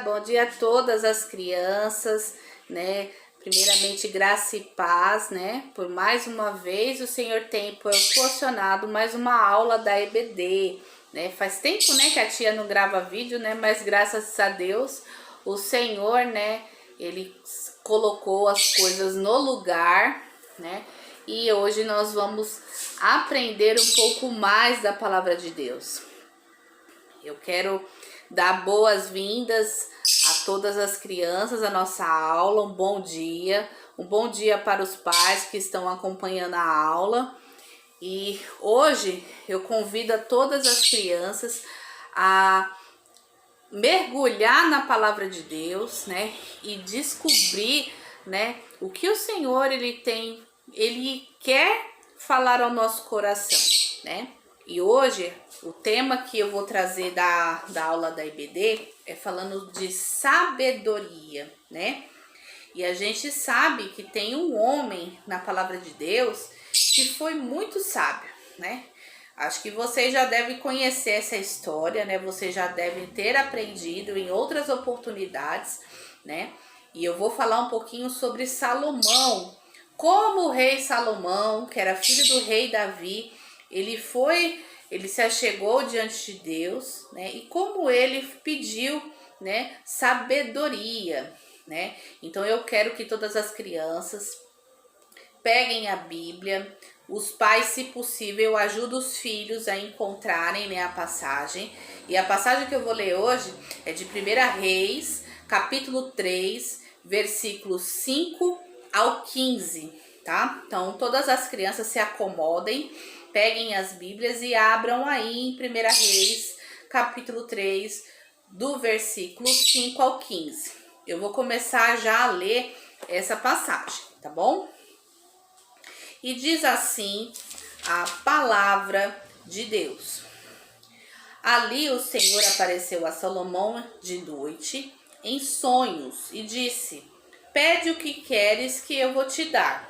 Bom dia a todas as crianças, né? Primeiramente, graça e paz, né? Por mais uma vez o Senhor tem proporcionado mais uma aula da EBD, né? Faz tempo, né, que a tia não grava vídeo, né? Mas graças a Deus, o Senhor, né? Ele colocou as coisas no lugar, né? E hoje nós vamos aprender um pouco mais da palavra de Deus. Eu quero dar boas-vindas a todas as crianças à nossa aula, um bom dia para os pais que estão acompanhando a aula. E hoje eu convido a todas as crianças a mergulhar na palavra de Deus, né? E descobrir, né, o que o Senhor ele quer falar ao nosso coração, né? E hoje, o tema que eu vou trazer da aula da IBD é falando de sabedoria, né? E a gente sabe que tem um homem na palavra de Deus que foi muito sábio, né? Acho que vocês já devem conhecer essa história, né? Vocês já devem ter aprendido em outras oportunidades, né? E eu vou falar um pouquinho sobre Salomão. Como o rei Salomão, que era filho do rei Davi, ele se achegou diante de Deus, né? E como ele pediu, né, sabedoria, né? Então eu quero que todas as crianças peguem a Bíblia, os pais, se possível, ajudem os filhos a encontrarem, né, a passagem. E a passagem que eu vou ler hoje é de 1 Reis, capítulo 3, versículos 5 ao 15, tá? Então, todas as crianças se acomodem, peguem as Bíblias e abram aí em 1 Reis, capítulo 3, do versículo 5 ao 15. Eu vou começar já a ler essa passagem, tá bom? E diz assim a palavra de Deus. Ali o Senhor apareceu a Salomão de noite em sonhos e disse: pede o que queres que eu vou te dar.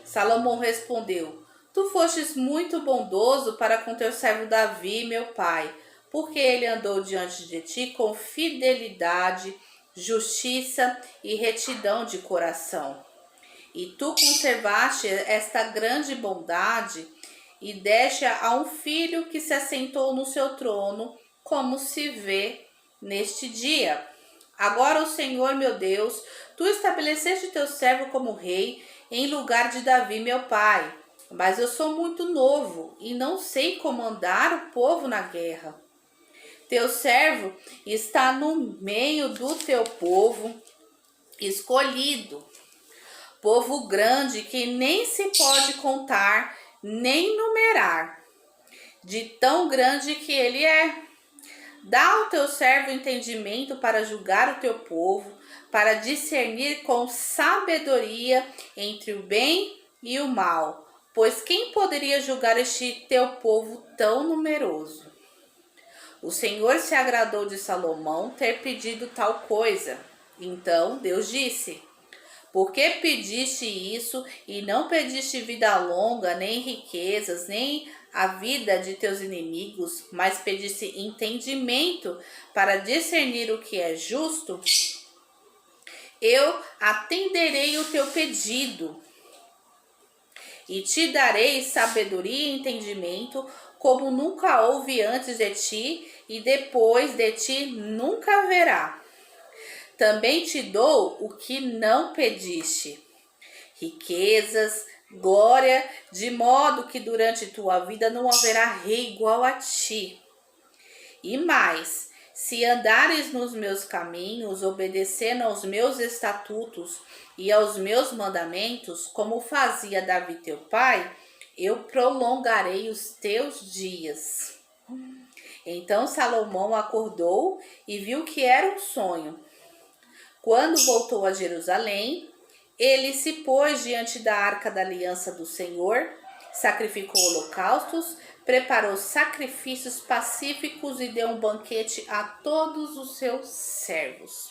Salomão respondeu: tu fostes muito bondoso para com teu servo Davi, meu pai, porque ele andou diante de ti com fidelidade, justiça e retidão de coração. E tu conservaste esta grande bondade e deste a um filho que se assentou no seu trono, como se vê neste dia. Agora, o Senhor, meu Deus, tu estabeleceste teu servo como rei em lugar de Davi, meu pai. Mas eu sou muito novo e não sei comandar o povo na guerra. Teu servo está no meio do teu povo escolhido, povo grande que nem se pode contar nem numerar, de tão grande que ele é. Dá ao teu servo entendimento para julgar o teu povo, para discernir com sabedoria entre o bem e o mal, pois quem poderia julgar este teu povo tão numeroso? O Senhor se agradou de Salomão ter pedido tal coisa. Então Deus disse: por que pediste isso e não pediste vida longa, nem riquezas, nem a vida de teus inimigos, mas pediste entendimento para discernir o que é justo? Eu atenderei o teu pedido e te darei sabedoria e entendimento, como nunca houve antes de ti e depois de ti nunca haverá. Também te dou o que não pediste, riquezas, glória, de modo que durante tua vida não haverá rei igual a ti. E mais, se andares nos meus caminhos, obedecendo aos meus estatutos e aos meus mandamentos, como fazia Davi teu pai, eu prolongarei os teus dias. Então Salomão acordou e viu que era um sonho. Quando voltou a Jerusalém, ele se pôs diante da arca da aliança do Senhor, sacrificou holocaustos, preparou sacrifícios pacíficos e deu um banquete a todos os seus servos.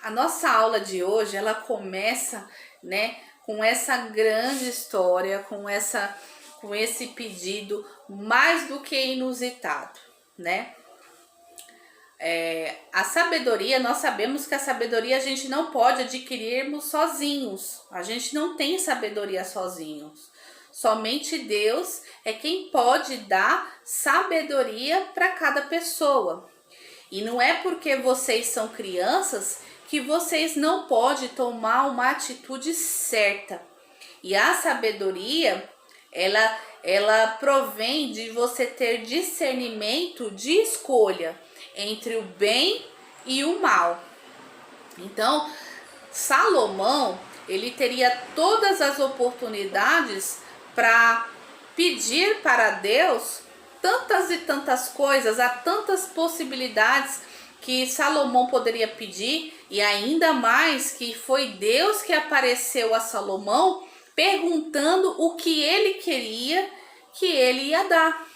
A nossa aula de hoje, ela começa, né, com essa grande história, com esse pedido mais do que inusitado. né? A sabedoria, nós sabemos que a sabedoria a gente não pode adquirirmos sozinhos. A gente não tem sabedoria sozinhos. Somente Deus é quem pode dar sabedoria para cada pessoa. E não é porque vocês são crianças que vocês não podem tomar uma atitude certa. E a sabedoria, ela provém de você ter discernimento de escolha entre o bem e o mal. Então, Salomão, ele teria todas as oportunidades para pedir para Deus tantas e tantas coisas, há tantas possibilidades que Salomão poderia pedir, e ainda mais que foi Deus que apareceu a Salomão perguntando o que ele queria que ele ia dar.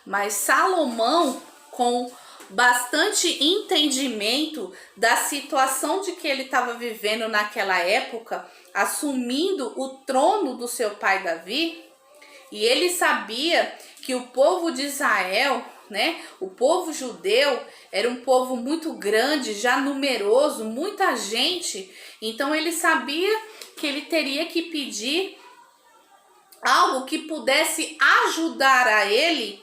Mas Salomão, com bastante entendimento da situação de que ele estava vivendo naquela época, assumindo o trono do seu pai Davi, e ele sabia que o povo de Israel, né, o povo judeu, era um povo muito grande, já numeroso, muita gente. Então ele sabia que ele teria que pedir algo que pudesse ajudar a ele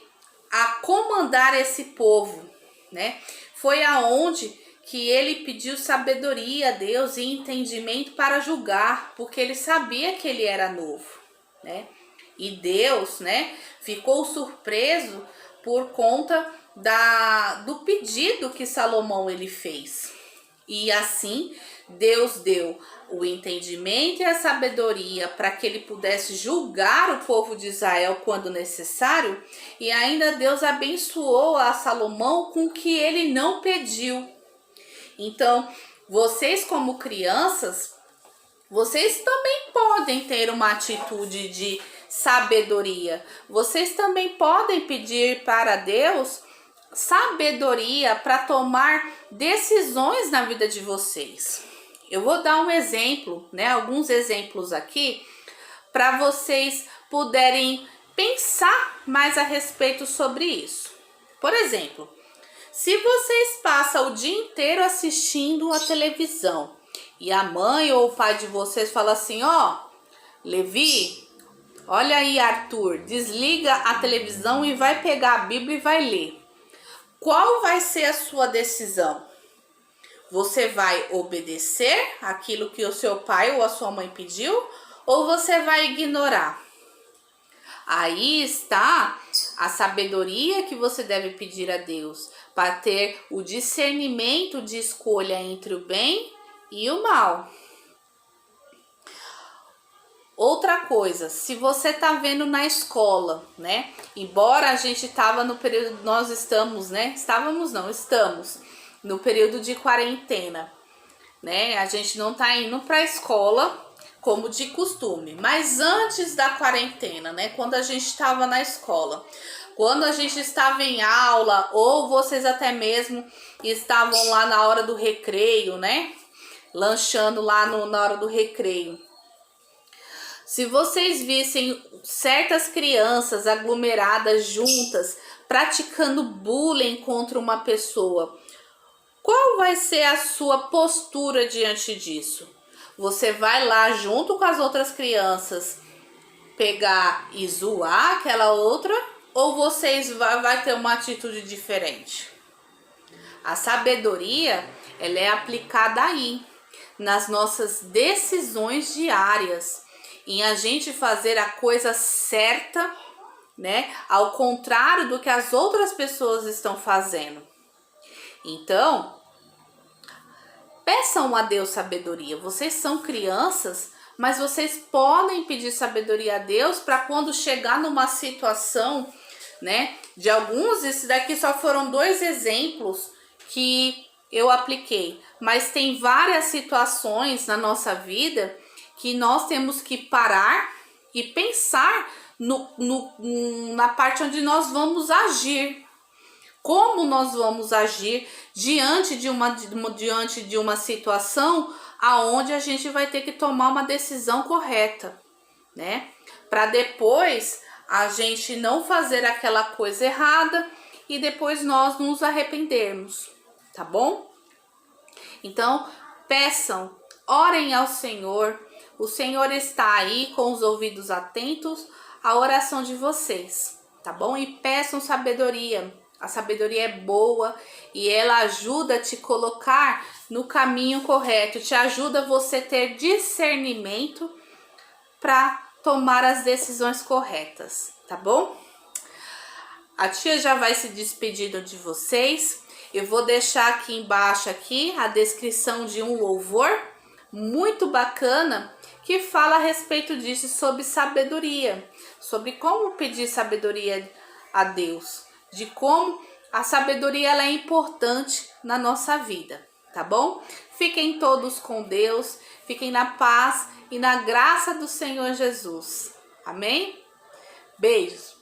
a comandar esse povo, né? Foi aonde que ele pediu sabedoria a Deus e entendimento para julgar, porque ele sabia que ele era novo, né? E Deus, né, ficou surpreso por conta do pedido que Salomão ele fez. E assim Deus deu o entendimento e a sabedoria para que ele pudesse julgar o povo de Israel quando necessário, e ainda Deus abençoou a Salomão com o que ele não pediu. Então, vocês como crianças, vocês também podem ter uma atitude de sabedoria. Vocês também podem pedir para Deus sabedoria para tomar decisões na vida de vocês. Eu vou dar um exemplo, né? Alguns exemplos aqui para vocês puderem pensar mais a respeito sobre isso. Por exemplo, se vocês passam o dia inteiro assistindo a televisão e a mãe ou o pai de vocês fala assim: ó, Levi, olha aí, Arthur, desliga a televisão e vai pegar a Bíblia e vai ler. Qual vai ser a sua decisão? Você vai obedecer aquilo que o seu pai ou a sua mãe pediu, ou você vai ignorar? Aí está a sabedoria que você deve pedir a Deus, para ter o discernimento de escolha entre o bem e o mal. Outra coisa, se você tá vendo na escola, né? Embora a gente estava no período, nós estamos, né? Estamos no período de quarentena, né? A gente não tá indo para a escola como de costume, mas antes da quarentena, né? Quando a gente estava na escola, quando a gente estava em aula, ou vocês até mesmo estavam lá na hora do recreio, né? Lanchando lá na hora do recreio. Se vocês vissem certas crianças aglomeradas juntas, praticando bullying contra uma pessoa, qual vai ser a sua postura diante disso? Você vai lá junto com as outras crianças pegar e zoar aquela outra, ou vocês vai ter uma atitude diferente? A sabedoria, ela é aplicada aí, nas nossas decisões diárias, em a gente fazer a coisa certa, né? Ao contrário do que as outras pessoas estão fazendo. Então, peçam a Deus sabedoria. Vocês são crianças, mas vocês podem pedir sabedoria a Deus para quando chegar numa situação, né? De alguns, esse daqui só foram 2 exemplos que eu apliquei, mas tem várias situações na nossa vida que nós temos que parar e pensar na parte onde nós vamos agir. Como nós vamos agir diante de uma situação aonde a gente vai ter que tomar uma decisão correta, né? Para depois a gente não fazer aquela coisa errada e depois nós nos arrependermos, tá bom? Então, peçam, orem ao Senhor. O Senhor está aí com os ouvidos atentos à oração de vocês, tá bom? E peçam sabedoria. A sabedoria é boa e ela ajuda a te colocar no caminho correto, te ajuda você a ter discernimento para tomar as decisões corretas, tá bom? A tia já vai se despedindo de vocês. Eu vou deixar aqui embaixo a descrição de um louvor muito bacana que fala a respeito disso, sobre sabedoria, sobre como pedir sabedoria a Deus, de como a sabedoria ela é importante na nossa vida, tá bom? Fiquem todos com Deus, fiquem na paz e na graça do Senhor Jesus. Amém? Beijos!